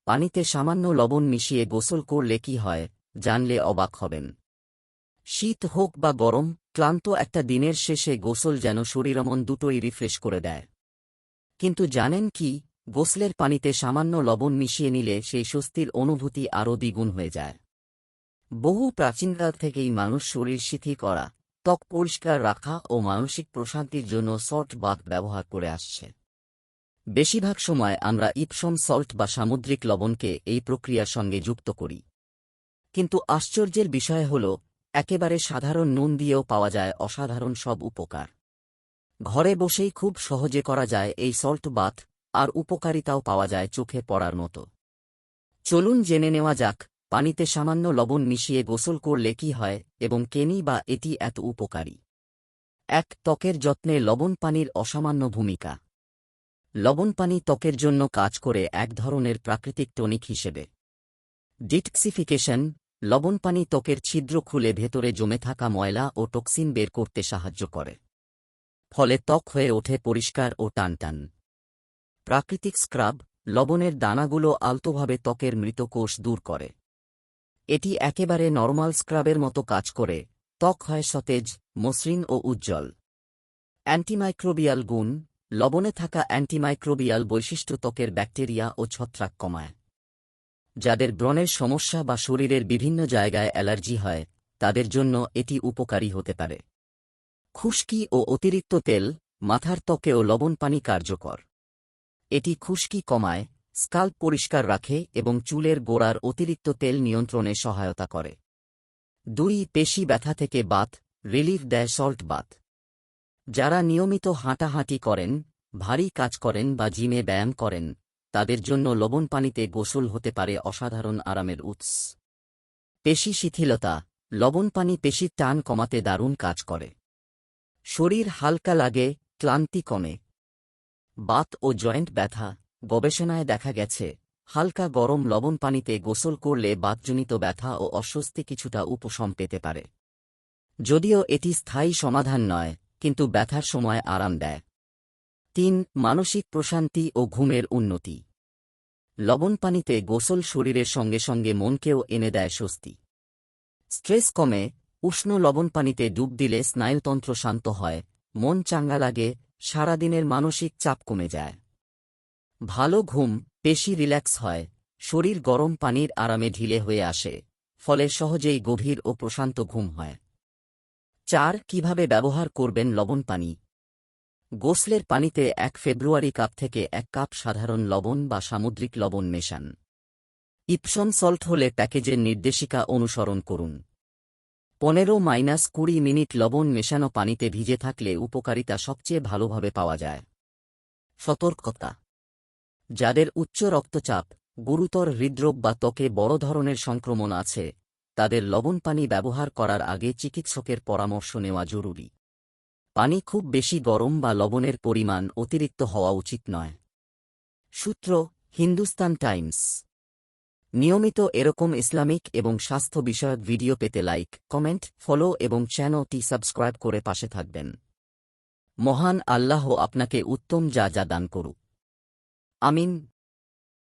পানিতে সামান্য লবণ মিশিয়ে গোসল করলে কি হয়, জানলে অবাক হবেন। শীত হোক বা গরম, ক্লান্ত একটা দিনের শেষে গোসল যেন শরীরমন দুটোই রিফ্রেশ করে দেয়। কিন্তু জানেন কি, গোসলের পানিতে সামান্য লবণ মিশিয়ে নিলে সেই স্বস্তির অনুভূতি আরও দ্বিগুণ হয়ে যায়। বহু প্রাচীনকাল থেকেই মানুষ শরীর শিথিল করা, ত্বক পরিষ্কার রাখা ও মানসিক প্রশান্তির জন্য সল্ট বাথ ব্যবহার করে আসছে। বেশিরভাগ সময় আমরা ইপসম সল্ট বা সামুদ্রিক লবণকে এই প্রক্রিয়ার সঙ্গে যুক্ত করি। কিন্তু আশ্চর্যের বিষয় হল, একেবারে সাধারণ নুন দিয়েও পাওয়া যায় অসাধারণ সব উপকার। ঘরে বসেই খুব সহজে করা যায় এই সল্ট বাথ, আর উপকারিতাও পাওয়া যায় চোখে পড়ার মতো। চলুন জেনে নেওয়া যাক, পানিতে সামান্য লবণ মিশিয়ে গোসল করলে কি হয় এবং কেনই বা এটি এত উপকারী। ১. ত্বকের যত্নে লবণ পানির অসামান্য ভূমিকা। লবণ পানি ত্বকের জন্য কাজ করে এক ধরনের প্রাকৃতিক টনিক হিসেবে। ডিটক্সিফিকেশন, লবণ পানি ত্বকের ছিদ্র খুলে ভেতরে জমে থাকা ময়লা ও টক্সিন বের করতে সাহায্য করে। ফলে ত্বক হয়ে ওঠে পরিষ্কার ও টানটান। প্রাকৃতিক স্ক্রাব, লবণের দানাগুলো আলতোভাবে ত্বকের মৃত কোষ দূর করে। এটি একেবারে নরমাল স্ক্রাবের মতো কাজ করে, ত্বক হয় সতেজ, মসৃণ ও উজ্জ্বল। অ্যান্টিমাইক্রোবিয়াল গুণ, লবণে থাকা অ্যান্টিমাইক্রোবিয়াল বৈশিষ্ট্য ত্বকের ব্যাকটেরিয়া ও ছত্রাক কমায়। যাদের ব্রণের সমস্যা বা শরীরের বিভিন্ন জায়গায় অ্যালার্জি হয়, তাদের জন্য এটি উপকারী হতে পারে। খুশকি ও অতিরিক্ত তেল, মাথার ত্বকেও লবণ পানি কার্যকর। এটি খুশকি কমায়, স্কাল্প পরিষ্কার রাখে এবং চুলের গোড়ার অতিরিক্ত তেল নিয়ন্ত্রণে সহায়তা করে। ২. পেশি ব্যথা থেকে বাত, রিলিফ দেয় সল্ট বাথ। যারা নিয়মিত হাঁটাহাঁটি করেন, ভারী কাজ করেন বা জিমে ব্যায়াম করেন, তাদের জন্য লবণ পানিতে গোসল হতে পারে অসাধারণ আরামের উৎস। পেশি শিথিলতা, লবণ পানি পেশির টান কমাতে দারুণ কাজ করে। শরীর হালকা লাগে, ক্লান্তি কমে। বাত ও জয়েন্ট ব্যথা, গবেষণায় দেখা গেছে, হালকা গরম লবণ পানিতে গোসল করলে বাতজনিত ব্যথা ও অস্বস্তি কিছুটা উপশম পেতে পারে। যদিও এটি স্থায়ী সমাধান নয়, কিন্তু ব্যথার সময় আরাম দেয়। ৩. মানসিক প্রশান্তি ও ঘুমের উন্নতি। লবণ পানিতে গোসল শরীরের সঙ্গে সঙ্গে মনকেও এনে দেয় স্বস্তি। স্ট্রেস কমে, উষ্ণ লবণ পানিতে ডুব দিলে স্নায়ুতন্ত্র শান্ত হয়, মন চাঙ্গা লাগে, সারাদিনের মানসিক চাপ কমে যায়। ভালো ঘুম, পেশি রিল্যাক্স হয়, শরীর গরম পানির আরামে ঢিলে হয়ে আসে, ফলে সহজেই গভীর ও প্রশান্ত ঘুম হয়। ৪. কিভাবে ব্যবহার করবেন লবণ পানি। গোসলের পানিতে ১ ফেব্রুয়ারি কাপ থেকে ১ কাপ সাধারণ লবণ বা সামুদ্রিক লবণ মেশান। ইপসম সল্ট হলে প্যাকেজের নির্দেশিকা অনুসরণ করুন। ১৫-২০ মিনিট লবণ মেশানো পানিতে ভিজে থাকলে উপকারিতা সবচেয়ে ভালোভাবে পাওয়া যায়। সতর্কতা: যাদের উচ্চ রক্তচাপ, গুরুতর হৃদরোগ বা ত্বকে বড় ধরনের সংক্রমণ আছে, তাদের লবণ পানি ব্যবহার করার আগে চিকিৎসকের পরামর্শ নেওয়া জরুরি। পানি খুব বেশি গরম বা লবণের পরিমাণ অতিরিক্ত হওয়া উচিত নয়। সূত্র: হিন্দুস্তান টাইমস। নিয়মিত এরকম ইসলামিক এবং স্বাস্থ্য বিষয়ক ভিডিও পেতে লাইক, কমেন্ট, ফলো এবং চ্যানেলটি সাবস্ক্রাইব করে পাশে থাকবেন। মহান আল্লাহ আপনাকে উত্তম যা দান করুক। আমিন।